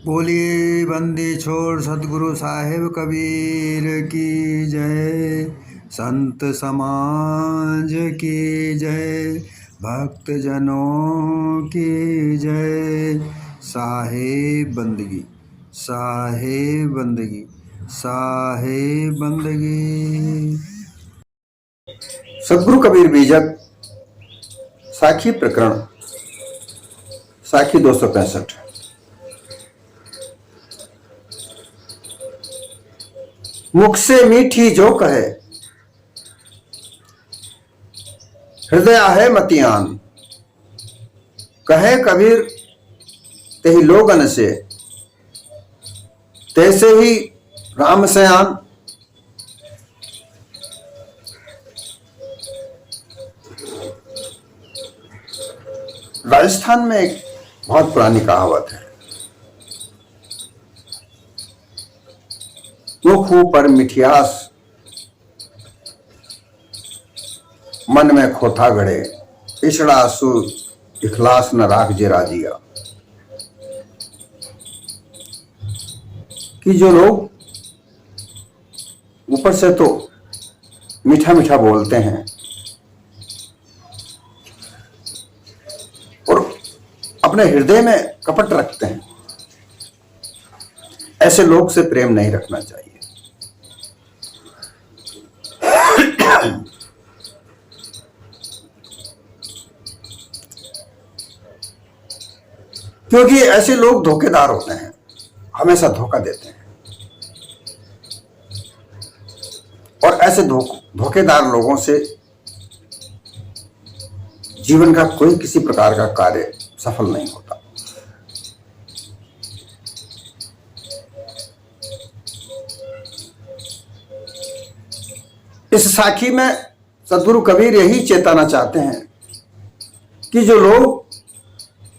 बोलिए बंदी छोड़ सतगुरु साहिब कबीर की जय। संत समाज की जय। भक्त जनों की जय। साहिब बंदगी, साहिब बंदगी, साहिब बंदगी। सदगुरु कबीर बीजक साखी प्रकरण साखी 265। मुख से मीठी जो कहे हृदय है मतियान। कहे कबीर तेहि लोगन से तैसे ही राम सयान। राजस्थान में एक बहुत पुरानी कहावत है, मुख पर मिठियास मन में खोथा गड़े। इछड़ा सु इखलास न राख जे राजिया। कि जो लोग ऊपर से तो मीठा मीठा बोलते हैं और अपने हृदय में कपट रखते हैं, ऐसे लोग से प्रेम नहीं रखना चाहिए। क्योंकि ऐसे लोग धोखेदार होते हैं, हमेशा धोखा देते हैं। और ऐसे धोखेदार लोगों से जीवन का कोई किसी प्रकार का कार्य सफल नहीं होता। इस साखी में सदगुरु कबीर यही चेताना चाहते हैं कि जो लोग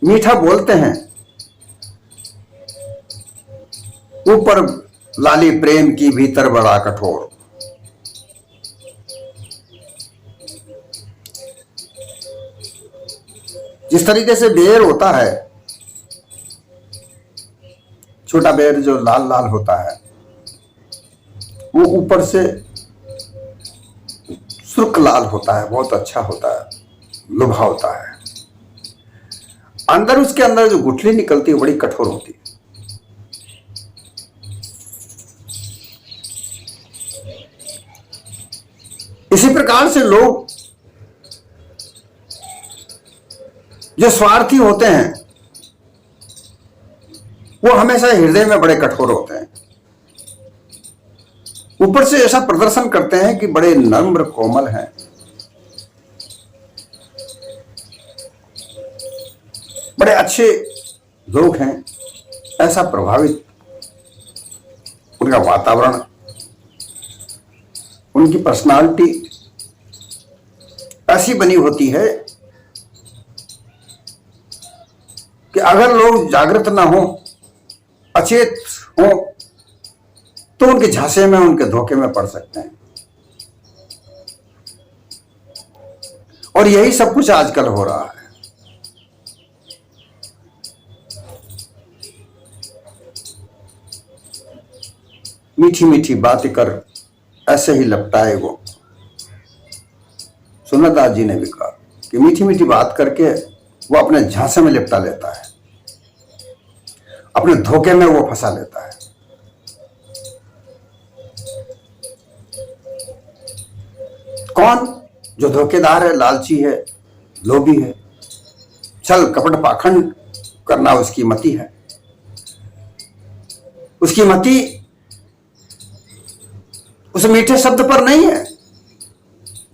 मीठा बोलते हैं, ऊपर लाली प्रेम की भीतर बड़ा कठोर। जिस तरीके से बेर होता है, छोटा बेर जो लाल लाल होता है, वो ऊपर से सुर्ख लाल होता है, बहुत अच्छा होता है, लुभा होता है। अंदर उसके अंदर जो गुठली निकलती है बड़ी कठोर होती है। इसी प्रकार से लोग जो स्वार्थी होते हैं वो हमेशा हृदय में बड़े कठोर होते हैं। ऊपर से ऐसा प्रदर्शन करते हैं कि बड़े नम्र कोमल हैं, बड़े अच्छे लोग हैं, ऐसा प्रभावित उनका वातावरण, उनकी पर्सनालिटी ऐसी बनी होती है कि अगर लोग जागृत ना हो, अचेत हो, तो उनके झांसे में, उनके धोखे में पड़ सकते हैं। और यही सब कुछ आजकल हो रहा है। मीठी मीठी बातें कर ऐसे ही लपटाए वो। सुन्नतदास जी ने भी कहा कि मीठी मीठी बात करके वो अपने झांसे में लिपटा लेता है, अपने धोखे में वो फंसा लेता है। कौन? जो धोखेदार है, लालची है, लोभी है, छल कपट पाखंड करना उसकी मति है। उसकी मति उस मीठे शब्द पर नहीं है।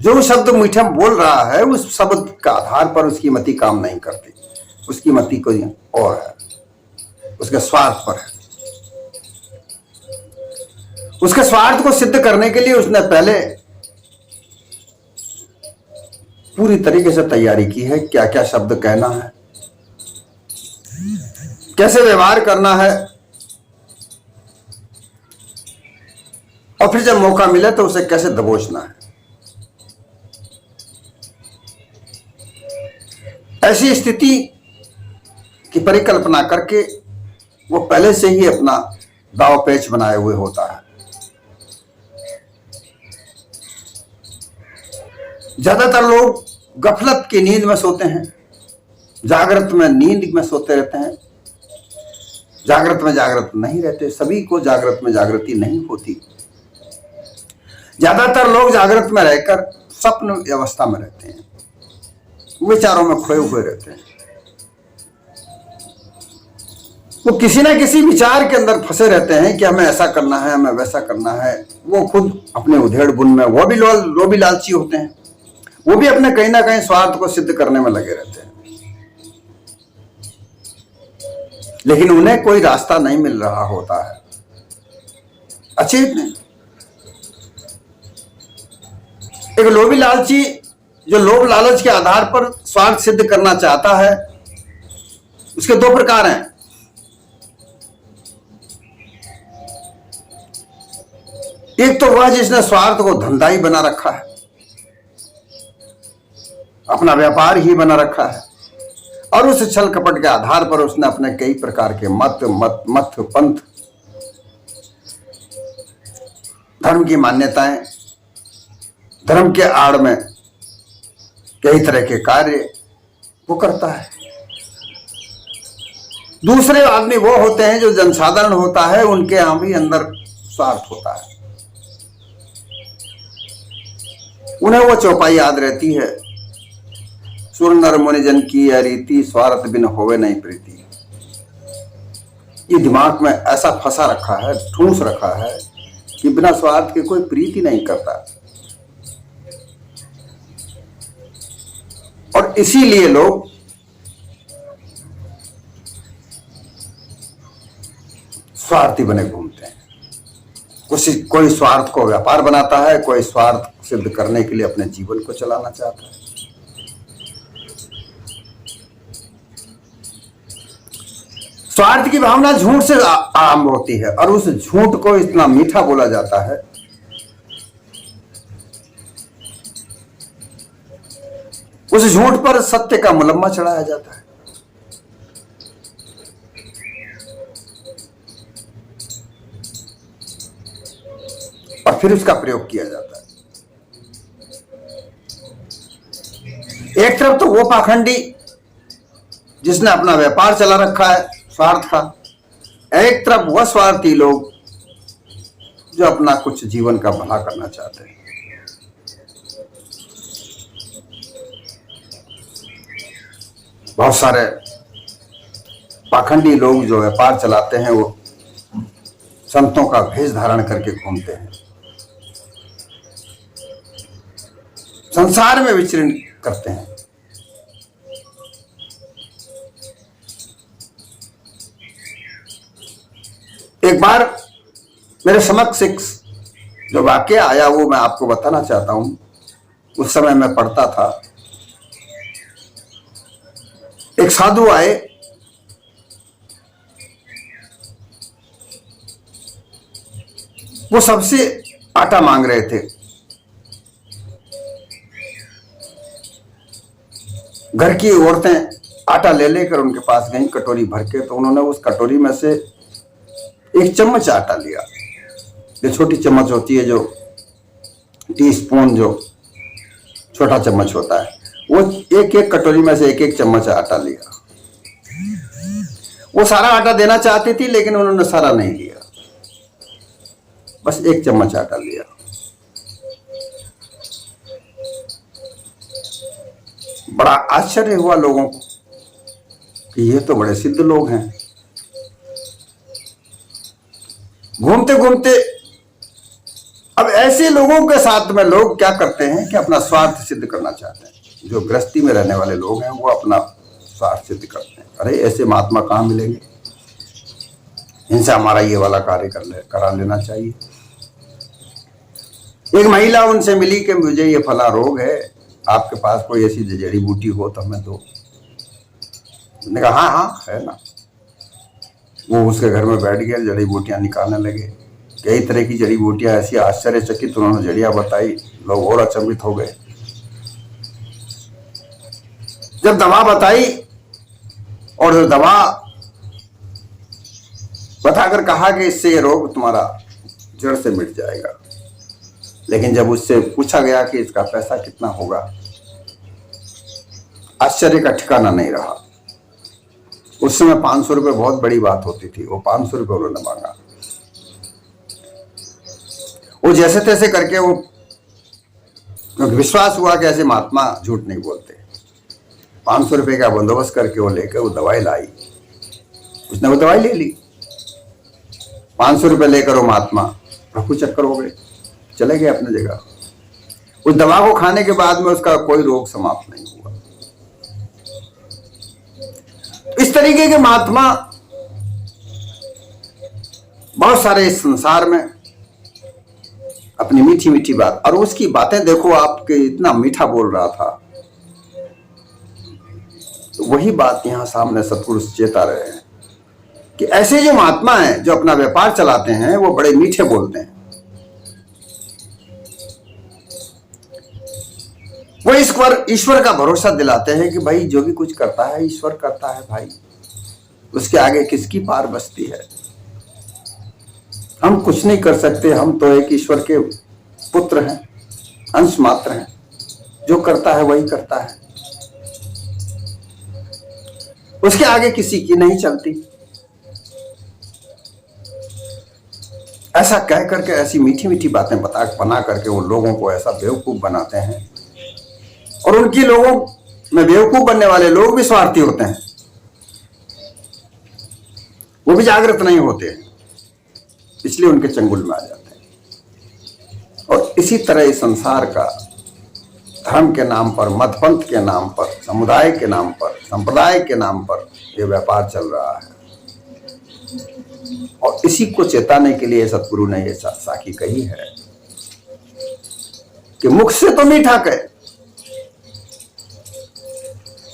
जो शब्द मीठा बोल रहा है उस शब्द का आधार पर उसकी मति काम नहीं करती। उसकी मति कोई और है, उसके स्वार्थ पर है। उसके स्वार्थ को सिद्ध करने के लिए उसने पहले पूरी तरीके से तैयारी की है, क्या क्या शब्द कहना है, कैसे व्यवहार करना है, और फिर जब मौका मिले तो उसे कैसे दबोचना है। ऐसी स्थिति की परिकल्पना करके वो पहले से ही अपना दाव पेच बनाए हुए होता है। ज्यादातर लोग गफलत की नींद में सोते हैं, जागृत में नींद में सोते रहते हैं, जागृत में जागृत नहीं रहते। सभी को जागृत में जागृति नहीं होती। ज्यादातर लोग जागृत में रहकर स्वप्न अवस्था में रहते हैं, विचारों में खोए हुए रहते हैं। वो किसी ना किसी विचार के अंदर फंसे रहते हैं कि हमें ऐसा करना है, हमें वैसा करना है। वो खुद अपने उधेड़ बुन में वो भी लालची होते हैं। वो भी अपने कहीं ना कहीं स्वार्थ को सिद्ध करने में लगे रहते हैं, लेकिन उन्हें कोई रास्ता नहीं मिल रहा होता है अचेत में। एक लोभी लालची जो लोभ लालच के आधार पर स्वार्थ सिद्ध करना चाहता है, उसके दो प्रकार हैं। एक तो वह जिसने स्वार्थ को धंधा ही बना रखा है, अपना व्यापार ही बना रखा है, और उस छल कपट के आधार पर उसने अपने कई प्रकार के मत पंथ, धर्म की मान्यताएं, धर्म के आड़ में कई तरह के कार्य वो करता है। दूसरे आदमी वो होते हैं जो जनसाधारण होता है, उनके यहां भी अंदर स्वार्थ होता है। उन्हें वो चौपाई याद रहती है, सुर नर मुनि जन की यह रीति, स्वार्थ बिन होवे नहीं प्रीति। ये दिमाग में ऐसा फंसा रखा है, ठूंस रखा है कि बिना स्वार्थ के कोई प्रीति नहीं करता। और इसीलिए लोग स्वार्थी बने घूमते हैं। कोई स्वार्थ को व्यापार बनाता है, कोई स्वार्थ सिद्ध करने के लिए अपने जीवन को चलाना चाहता है। स्वार्थ की भावना झूठ से आरंभ होती है, और उस झूठ को इतना मीठा बोला जाता है, उस झूठ पर सत्य का मुलम्मा चढ़ाया जाता है। और फिर उसका प्रयोग किया जाता है। एक तरफ तो वो पाखंडी जिसने अपना व्यापार चला रखा है स्वार्थ का, एक तरफ वह स्वार्थी लोग जो अपना कुछ जीवन का भला करना चाहते हैं। बहुत सारे पाखंडी लोग जो व्यापार चलाते हैं वो संतों का भेष धारण करके घूमते हैं, संसार में विचरण करते हैं। एक बार मेरे समक्ष एक जो वाकया आया वो मैं आपको बताना चाहता हूं। उस समय मैं पढ़ता था, एक साधु आए, वो सबसे आटा मांग रहे थे। घर की औरतें आटा ले लेकर उनके पास गईं कटोरी भर के, तो उन्होंने उस कटोरी में से एक चम्मच आटा लिया। जो छोटी चम्मच होती है, जो टीस्पून जो छोटा चम्मच होता है, वो एक एक कटोरी में से एक एक चम्मच आटा लिया। वो सारा आटा देना चाहती थी, लेकिन उन्होंने सारा नहीं लिया, बस एक चम्मच आटा लिया। बड़ा आश्चर्य हुआ लोगों को कि ये तो बड़े सिद्ध लोग हैं। घूमते घूमते अब ऐसे लोगों के साथ में लोग क्या करते हैं कि अपना स्वार्थ सिद्ध करना चाहते हैं। जो गृहस्थी में रहने वाले लोग हैं वो अपना स्वार्थ सिद्ध करते हैं। अरे ऐसे महात्मा कहाँ मिलेंगे, इनसे हमारा ये वाला कार्य करा लेना चाहिए। एक महिला उनसे मिली कि मुझे ये फला रोग है, आपके पास कोई ऐसी जड़ी बूटी हो तो हमें दो। मैंने कहा हाँ हाँ है ना। वो उसके घर में बैठ गया, जड़ी बूटियां निकालने लगे। कई तरह की जड़ी बूटियां ऐसी आश्चर्यचकित उन्होंने जड़ियां बताई, लोग और अचंभित हो गए। जब दवा बताई और दवा बताकर कहा कि इससे ये रोग तुम्हारा जड़ से मिट जाएगा। लेकिन जब उससे पूछा गया कि इसका पैसा कितना होगा, आश्चर्य का ठिकाना नहीं रहा। उस समय 500 रुपये बहुत बड़ी बात होती थी। वो 500 रुपये उन्होंने मांगा। वो जैसे तैसे करके वो, क्योंकि विश्वास हुआ कि ऐसे महात्मा झूठ नहीं बोलते, 500 रुपये का बंदोबस्त करके वो लेकर वो दवाई लाई। उसने वो दवाई ले ली। 500 रुपये लेकर वो महात्मा प्रभु चक्कर हो गए, चले गए अपनी जगह। उस दवा को खाने के बाद में उसका कोई रोग समाप्त नहीं हुआ। इस तरीके के महात्मा बहुत सारे इस संसार में अपनी मीठी मीठी बात, और उसकी बातें देखो आपके, इतना मीठा बोल रहा था। तो वही बात यहां सामने सतगुरु चेता रहे हैं कि ऐसे जो महात्मा हैं जो अपना व्यापार चलाते हैं वो बड़े मीठे बोलते हैं। वो ईश्वर का भरोसा दिलाते हैं कि भाई जो भी कुछ करता है ईश्वर करता है भाई, उसके आगे किसकी पार बसती है। हम कुछ नहीं कर सकते, हम तो एक ईश्वर के पुत्र हैं, अंश मात्र हैं। जो करता है वही करता है, उसके आगे किसी की नहीं चलती। ऐसा कह करके ऐसी मीठी मीठी बातें बना करके वो लोगों को ऐसा बेवकूफ बनाते हैं, और उनकी लोगों में बेवकूफ बनने वाले लोग भी स्वार्थी होते हैं। वो भी जागृत नहीं होते हैं, इसलिए उनके चंगुल में आ जाते हैं। और इसी तरह इस संसार का धर्म के नाम पर, मतपंथ के नाम पर, समुदाय के नाम पर, संप्रदाय के नाम पर ये व्यापार चल रहा है। और इसी को चेताने के लिए सतगुरु ने ये साखी कही है कि मुख से तो मीठा कहे,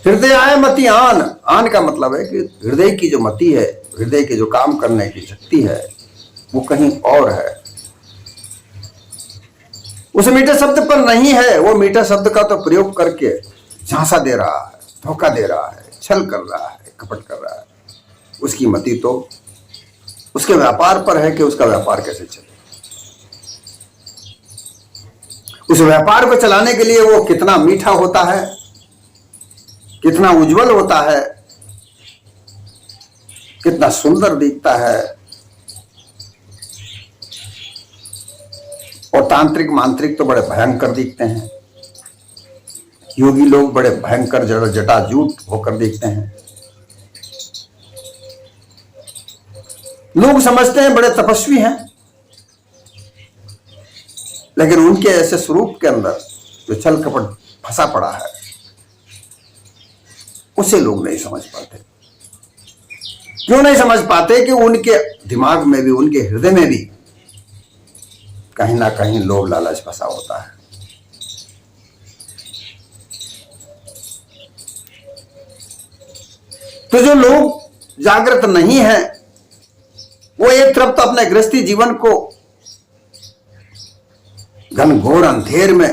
हृदय आए मति आन। आन का मतलब है कि हृदय की जो मति है, हृदय के जो काम करने की शक्ति है, वो कहीं और है। उस मीठे शब्द पर नहीं है। वो मीठे शब्द का तो प्रयोग करके झांसा दे रहा है, धोखा दे रहा है, छल कर रहा है, कपट कर रहा है। उसकी मति तो उसके व्यापार पर है कि उसका व्यापार कैसे चले। उस व्यापार को चलाने के लिए वो कितना मीठा होता है, कितना उज्जवल होता है, कितना सुंदर दिखता है। और तांत्रिक मांत्रिक तो बड़े भयंकर दिखते हैं। योगी लोग बड़े भयंकर जटाजूट होकर दिखते हैं। लोग समझते हैं बड़े तपस्वी हैं, लेकिन उनके ऐसे स्वरूप के अंदर जो छल कपट फंसा पड़ा है, उसे लोग नहीं समझ पाते। क्यों नहीं समझ पाते? कि उनके दिमाग में भी, उनके हृदय में भी कहीं ना कहीं लोभ लालच फंसा होता है। तो जो लोग जागृत नहीं है, वो एक तरफ तो अपने गृहस्थी जीवन को घनघोर अंधेर में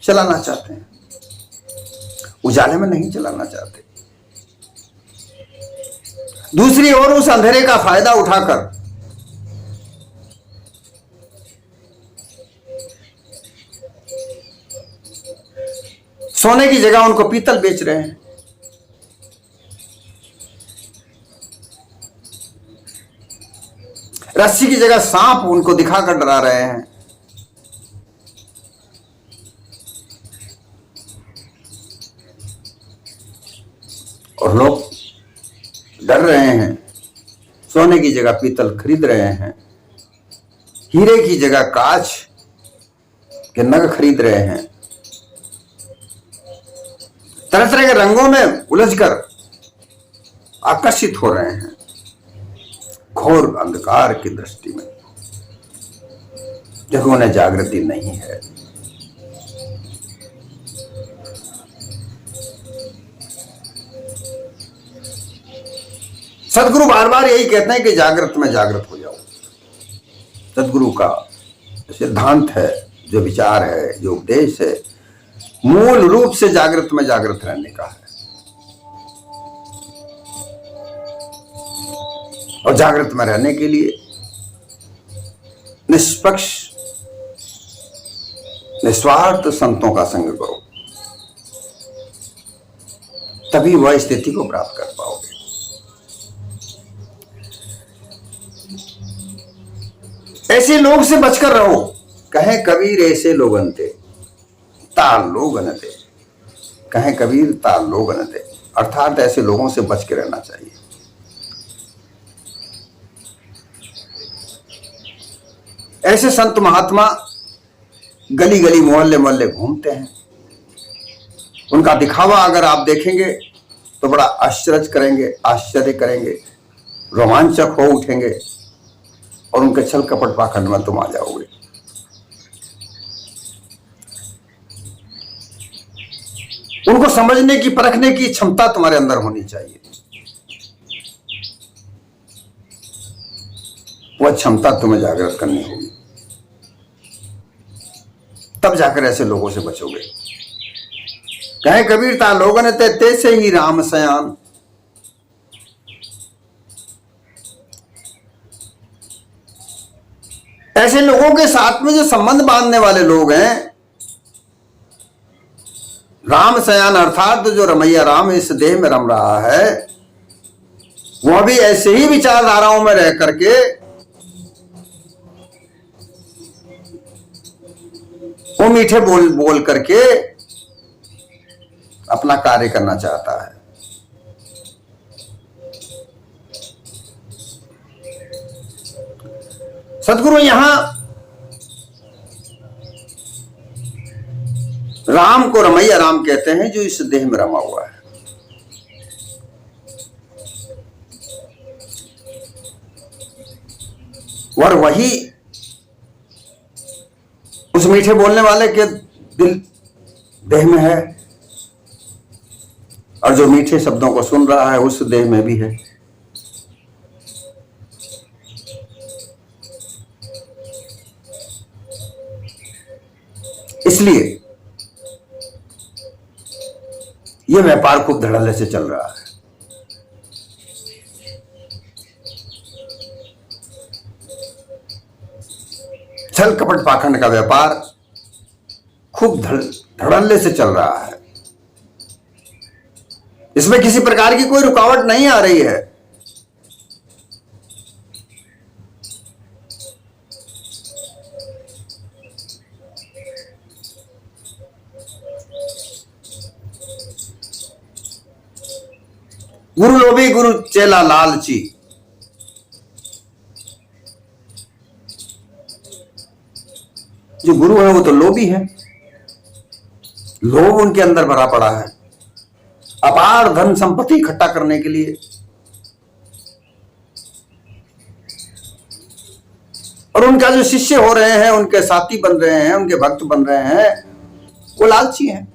चलाना चाहते हैं, उजाले में नहीं चलाना चाहते। दूसरी ओर उस अंधेरे का फायदा उठाकर सोने की जगह उनको पीतल बेच रहे हैं। रस्सी की जगह सांप उनको दिखाकर डरा रहे हैं। और लोग डर रहे हैं, सोने की जगह पीतल खरीद रहे हैं, हीरे की जगह कांच के नग खरीद रहे हैं, तरह तरह के रंगों में उलझकर आकर्षित हो रहे हैं घोर अंधकार की दृष्टि में, क्योंकि उन्हें जागृति नहीं है। सदगुरु बार बार यही कहते हैं कि जागृत में जागृत हो जाओ। सदगुरु का सिद्धांत है, जो विचार है, जो उपदेश है, मूल रूप से जागृत में जागृत रहने का है। और जागृत में रहने के लिए निष्पक्ष निस्वार्थ संतों का संग करो, तभी वह स्थिति को प्राप्त कर पाओगे। ऐसे लोग से बचकर रहो। कहे कबीर ऐसे लोगन थे ताल लोगन थे, कहे कबीर ताल लोगन थे, अर्थात ऐसे लोगों से बच के रहना चाहिए। ऐसे संत महात्मा गली गली मोहल्ले मोहल्ले घूमते हैं। उनका दिखावा अगर आप देखेंगे तो बड़ा आश्चर्य करेंगे, रोमांचक हो उठेंगे और उनके छल कपट पाखंड में तुम आ जाओगे। उनको समझने की परखने की क्षमता तुम्हारे अंदर होनी चाहिए। वह क्षमता तुम्हें जागृत करनी होगी, तब जाकर ऐसे लोगों से बचोगे। कहे कबीर ता लोगन ते तैसे ही राम सयान, ऐसे लोगों के साथ में जो संबंध बांधने वाले लोग हैं, राम सयान अर्थात जो रमैया राम इस देह में रम रहा है, वह भी ऐसे ही विचारधाराओं में रह करके वो मीठे बोल बोल करके अपना कार्य करना चाहता है। सदगुरु यहां राम को रमैया राम कहते हैं, जो इस देह में रमा हुआ है। और वही उस मीठे बोलने वाले के दिल देह में है, और जो मीठे शब्दों को सुन रहा है उस देह में भी है। इसलिए यह व्यापार खूब धड़ल्ले से चल रहा है। छल कपट पाखंड का व्यापार खूब धड़ल्ले से चल रहा है। इसमें किसी प्रकार की कोई रुकावट नहीं आ रही है। गुरु लोभी गुरु चेला लालची, जो गुरु है वो तो लोभी है। लोभ उनके अंदर भरा पड़ा है, अपार धन संपत्ति इकट्ठा करने के लिए। और उनका जो शिष्य हो रहे हैं, उनके साथी बन रहे हैं, उनके भक्त बन रहे हैं, वो लालची हैं।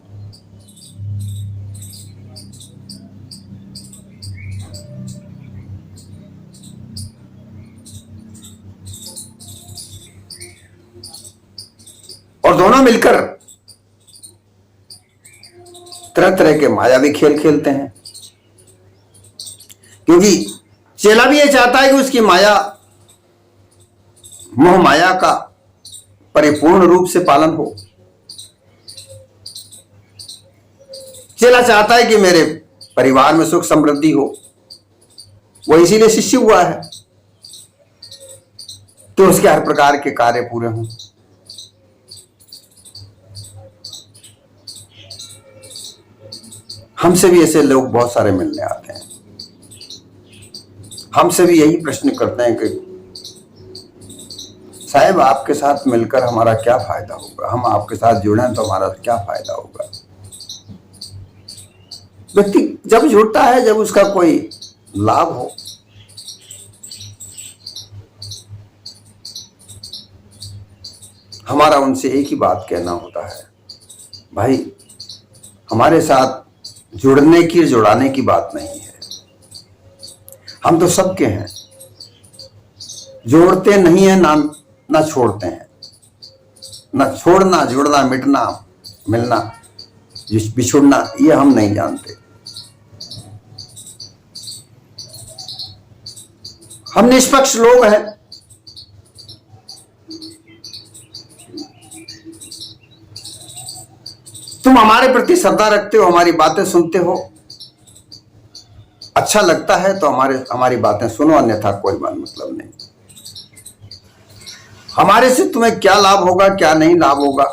और दोनों मिलकर तरह तरह के मायावी खेल खेलते हैं, क्योंकि चेला भी ये चाहता है कि उसकी माया, मोह माया का परिपूर्ण रूप से पालन हो। चेला चाहता है कि मेरे परिवार में सुख समृद्धि हो, वो इसीलिए शिष्य हुआ है कि उसके हर प्रकार के कार्य पूरे हों। हमसे भी ऐसे लोग बहुत सारे मिलने आते हैं, हमसे भी यही प्रश्न करते हैं कि साहब आपके साथ मिलकर हमारा क्या फायदा होगा, हम आपके साथ जुड़े तो हमारा क्या फायदा होगा। व्यक्ति जब जुड़ता है जब उसका कोई लाभ हो। हमारा उनसे एक ही बात कहना होता है, भाई हमारे साथ जुड़ने की जुड़ाने की बात नहीं है, हम तो सबके हैं, जोड़ते नहीं है ना छोड़ते हैं, ना छोड़ना जुड़ना मिटना मिलना बिछुड़ना ये हम नहीं जानते। हम निष्पक्ष लोग हैं। तुम हमारे प्रति श्रद्धा रखते हो, हमारी बातें सुनते हो, अच्छा लगता है तो हमारी बातें सुनो, अन्यथा कोई मतलब नहीं। हमारे से तुम्हें क्या लाभ होगा, क्या नहीं लाभ होगा,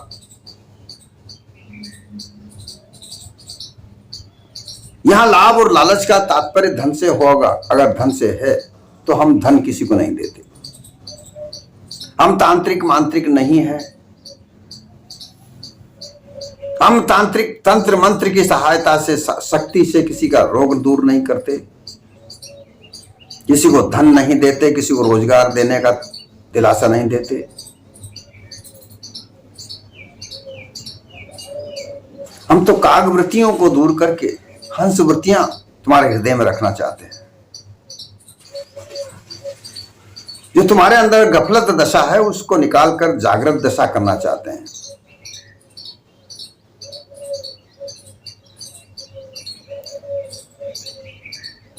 यहां लाभ और लालच का तात्पर्य धन से होगा। अगर धन से है तो हम धन किसी को नहीं देते। हम तांत्रिक मांत्रिक नहीं है। हम तांत्रिक तंत्र मंत्र की सहायता से, शक्ति से किसी का रोग दूर नहीं करते, किसी को धन नहीं देते, किसी को रोजगार देने का दिलासा नहीं देते। हम तो कागवृत्तियों को दूर करके हंस वृत्तियां तुम्हारे हृदय में रखना चाहते हैं। जो तुम्हारे अंदर गफलत दशा है उसको निकालकर जागृत दशा करना चाहते हैं।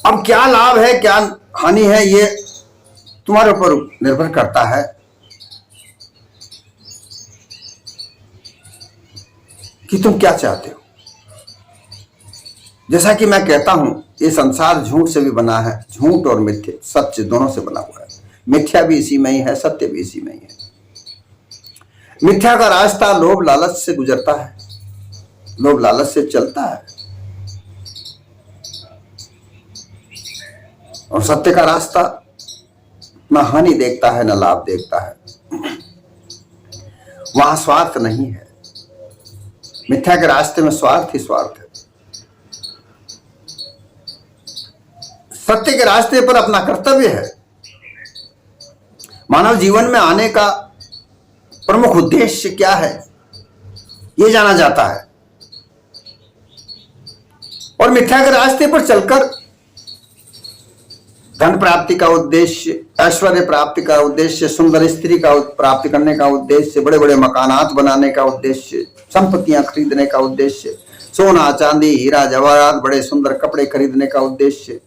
अब क्या लाभ है, क्या हानि है, ये तुम्हारे ऊपर निर्भर करता है कि तुम क्या चाहते हो। जैसा कि मैं कहता हूं, ये संसार झूठ से भी बना है। झूठ और मिथ्या, सत्य दोनों से बना हुआ है। मिथ्या भी इसी में ही है, सत्य भी इसी में ही है। मिथ्या का रास्ता लोभ लालच से गुजरता है, लोभ लालच से चलता है, और सत्य का रास्ता न हानि देखता है न लाभ देखता है। वहां स्वार्थ नहीं है। मिथ्या के रास्ते में स्वार्थ ही स्वार्थ है। सत्य के रास्ते पर अपना कर्तव्य है। मानव जीवन में आने का प्रमुख उद्देश्य क्या है, यह जाना जाता है। और मिथ्या के रास्ते पर चलकर धन प्राप्ति का उद्देश्य, ऐश्वर्य प्राप्ति का उद्देश्य, सुंदर स्त्री का प्राप्ति करने का उद्देश्य, बड़े बड़े मकानात बनाने का उद्देश्य, संपत्तियां खरीदने का उद्देश्य, सोना चांदी हीरा जवाहरात, बड़े सुंदर कपड़े खरीदने का उद्देश्य,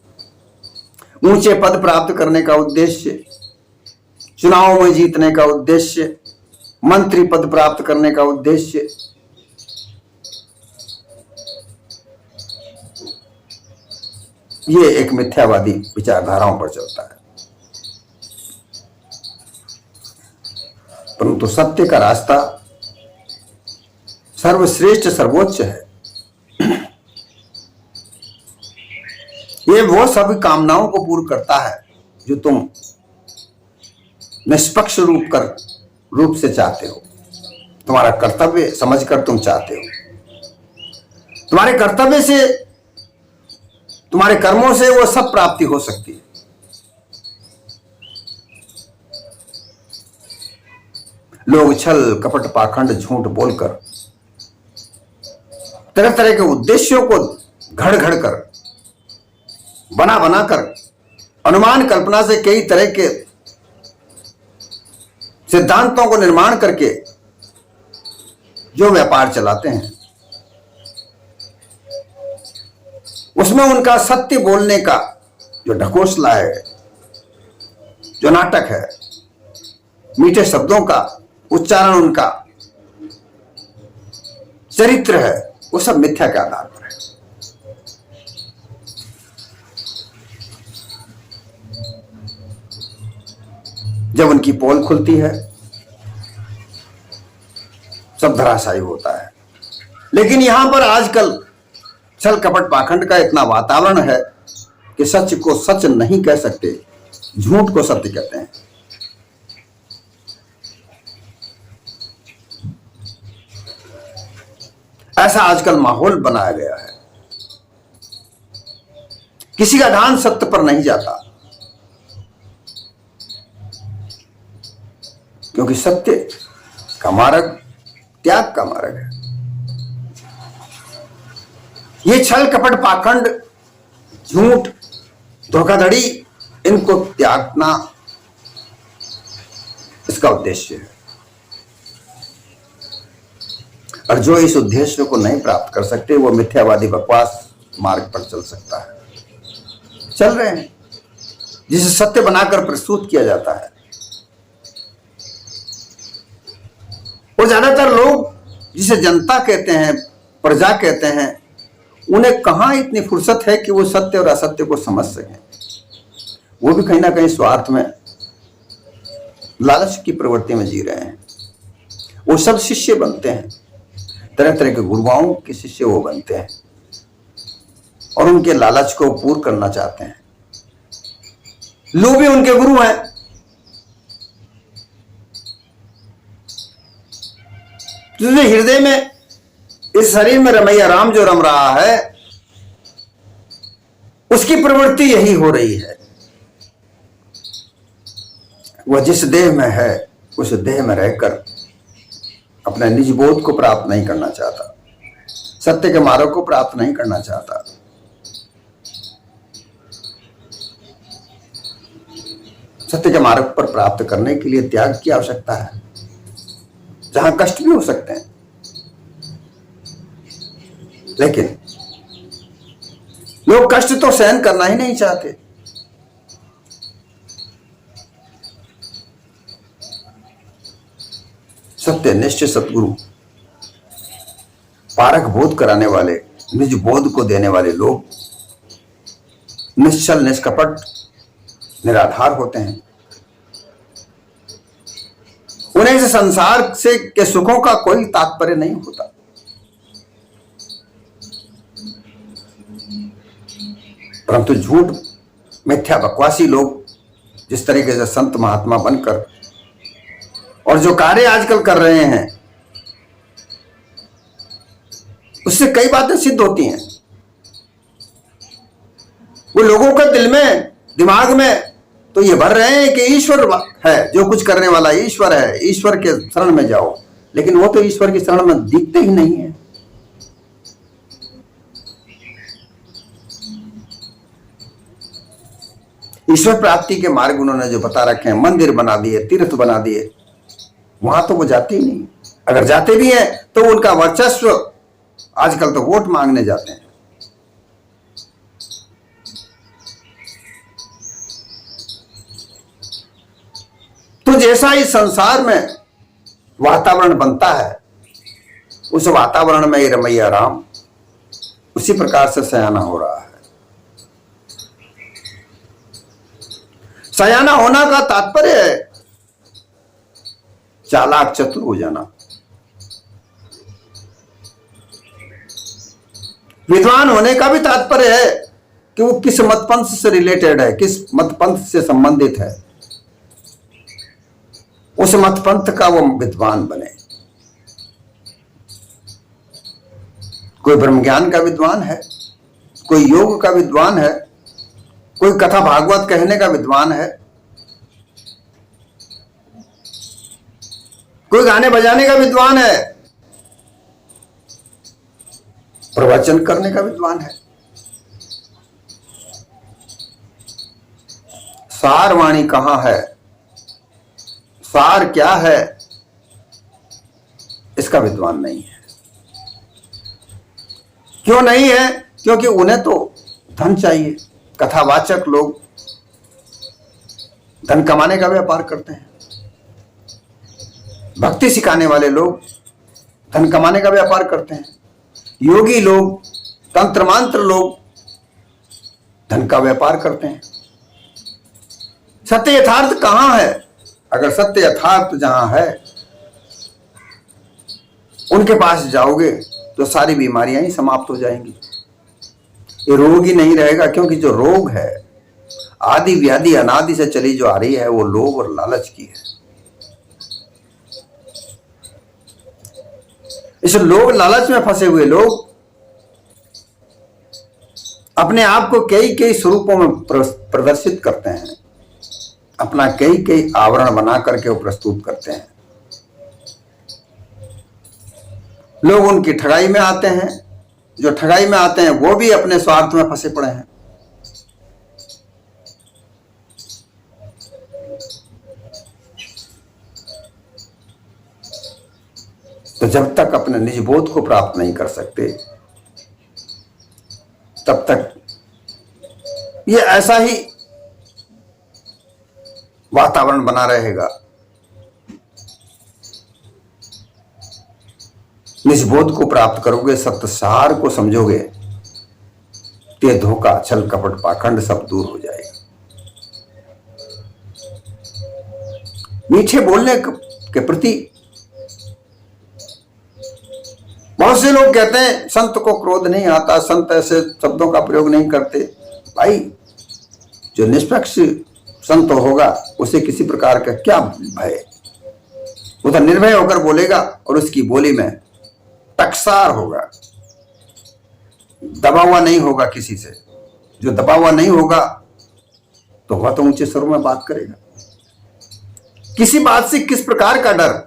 ऊंचे पद प्राप्त करने का उद्देश्य, चुनाव में जीतने का उद्देश्य, मंत्री पद प्राप्त करने का उद्देश्य, ये एक मिथ्यावादी विचारधाराओं पर चलता है। परंतु सत्य का रास्ता सर्वश्रेष्ठ सर्वोच्च है। ये वो सभी कामनाओं को पूर्ण करता है जो तुम निष्पक्ष रूप से चाहते हो, तुम्हारा कर्तव्य समझकर तुम चाहते हो। तुम्हारे कर्तव्य से, तुम्हारे कर्मों से वो सब प्राप्ति हो सकती है। लोग छल कपट पाखंड झूठ बोलकर तरह तरह के उद्देश्यों को घड़ घड़ कर, बना बना कर, अनुमान कल्पना से कई तरह के सिद्धांतों को निर्माण करके जो व्यापार चलाते हैं, उसमें उनका सत्य बोलने का जो ढकोसला है, जो नाटक है, मीठे शब्दों का उच्चारण, उनका चरित्र है, वो सब मिथ्या के आधार पर है। जब उनकी पोल खुलती है सब धराशायी होता है। लेकिन यहां पर आजकल छल कपट पाखंड का इतना वातावरण है कि सच को सच नहीं कह सकते, झूठ को सत्य कहते हैं। ऐसा आजकल माहौल बनाया गया है। किसी का ध्यान सत्य पर नहीं जाता, क्योंकि सत्य का मार्ग त्याग का मार्ग है। ये छल कपट पाखंड झूठ धोखाधड़ी, इनको त्यागना इसका उद्देश्य है। और जो इस उद्देश्य को नहीं प्राप्त कर सकते वो मिथ्यावादी बकवास मार्ग पर चल सकता है, चल रहे हैं। जिसे सत्य बनाकर प्रस्तुत किया जाता है। और ज्यादातर लोग जिसे जनता कहते हैं, प्रजा कहते हैं, उन्हें कहां इतनी फुर्सत है कि वो सत्य और असत्य को समझ सकें। वो भी कहीं ना कहीं स्वार्थ में, लालच की प्रवृत्ति में जी रहे हैं। वो सब शिष्य बनते हैं, तरह तरह के गुरुओं के शिष्य वो बनते हैं और उनके लालच को पूर्ण करना चाहते हैं। लोग भी उनके गुरु हैं। तुझे हृदय में, इस शरीर में रमैया राम जो रम रहा है, उसकी प्रवृत्ति यही हो रही है। वह जिस देह में है उस देह में रहकर अपने निज बोध को प्राप्त नहीं करना चाहता, सत्य के मार्ग को प्राप्त नहीं करना चाहता। सत्य के मार्ग पर प्राप्त करने के लिए त्याग की आवश्यकता है, जहां कष्ट भी हो सकते हैं। लेकिन लोग कष्ट तो सहन करना ही नहीं चाहते। सत्यनिष्ठ सतगुरु, पारक बोध कराने वाले, निज बोध को देने वाले लोग निश्चल, निष्कपट, निराधार होते हैं। उन्हें इस संसार से के सुखों का कोई तात्पर्य नहीं होता। परंतु झूठ, मिथ्या, बकवासी लोग जिस तरीके से संत महात्मा बनकर और जो कार्य आजकल कर रहे हैं, उससे कई बातें सिद्ध होती हैं। वो लोगों के दिल में, दिमाग में तो ये भर रहे हैं कि ईश्वर है, जो कुछ करने वाला ईश्वर है, ईश्वर के शरण में जाओ। लेकिन वो तो ईश्वर की शरण में दिखते ही नहीं है। ईश्वर प्राप्ति के मार्ग उन्होंने जो बता रखे हैं, मंदिर बना दिए, तीर्थ बना दिए, वहां तो वो जाते ही नहीं। अगर जाते भी हैं तो उनका वर्चस्व, आजकल तो वोट मांगने जाते हैं। तो जैसा इस संसार में वातावरण बनता है, उस वातावरण में ही रमैया राम उसी प्रकार से सयाना हो रहा है। सयाना होना का तात्पर्य है चालाक, चतुर हो जाना। विद्वान होने का भी तात्पर्य है कि वो किस मतपंथ से रिलेटेड है, किस मतपंथ से संबंधित है, उस मतपंथ का वो विद्वान बने। कोई ब्रह्म ज्ञान का विद्वान है, कोई योग का विद्वान है, कोई कथा भागवत कहने का विद्वान है, कोई गाने बजाने का विद्वान है, प्रवचन करने का विद्वान है। सार वाणी कहां है, सार क्या है, इसका विद्वान नहीं है। क्यों नहीं है? क्योंकि उन्हें तो धन चाहिए। कथावाचक लोग धन कमाने का व्यापार करते हैं। भक्ति सिखाने वाले लोग धन कमाने का व्यापार करते हैं। योगी लोग, तंत्र मंत्र लोग धन का व्यापार करते हैं। सत्य यथार्थ कहां है? अगर सत्य यथार्थ जहां है, उनके पास जाओगे तो सारी बीमारियां ही समाप्त हो जाएंगी। ये रोग ही नहीं रहेगा, क्योंकि जो रोग है आदि व्याधि अनादि से चली जो आ रही है, वो लोभ और लालच की है। इस लोभ लालच में फंसे हुए लोग अपने आप को कई कई स्वरूपों में प्रदर्शित करते हैं, अपना कई कई आवरण बना करके वो प्रस्तुत करते हैं। लोग उनकी ठगाई में आते हैं। जो ठगाई में आते हैं वो भी अपने स्वार्थ में फंसे पड़े हैं। तो जब तक अपने निज बोध को प्राप्त नहीं कर सकते, तब तक ये ऐसा ही वातावरण बना रहेगा। निजबोध को प्राप्त करोगे, सत्य सार को समझोगे, ते धोखा छल कपट पाखंड सब दूर हो जाएगा। मीठे बोलने के प्रति बहुत से लोग कहते हैं संत को क्रोध नहीं आता, संत ऐसे शब्दों का प्रयोग नहीं करते। भाई, जो निष्पक्ष संत होगा उसे किसी प्रकार का क्या भय, वो तो निर्भय होकर बोलेगा और उसकी बोली में टकसार होगा, दबा हुआ नहीं होगा किसी से। जो दबा हुआ नहीं होगा तो वह तो ऊंचे स्वर में बात करेगा। किसी बात से किस प्रकार का डर,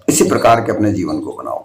इसी प्रकार के अपने जीवन को बनाओ।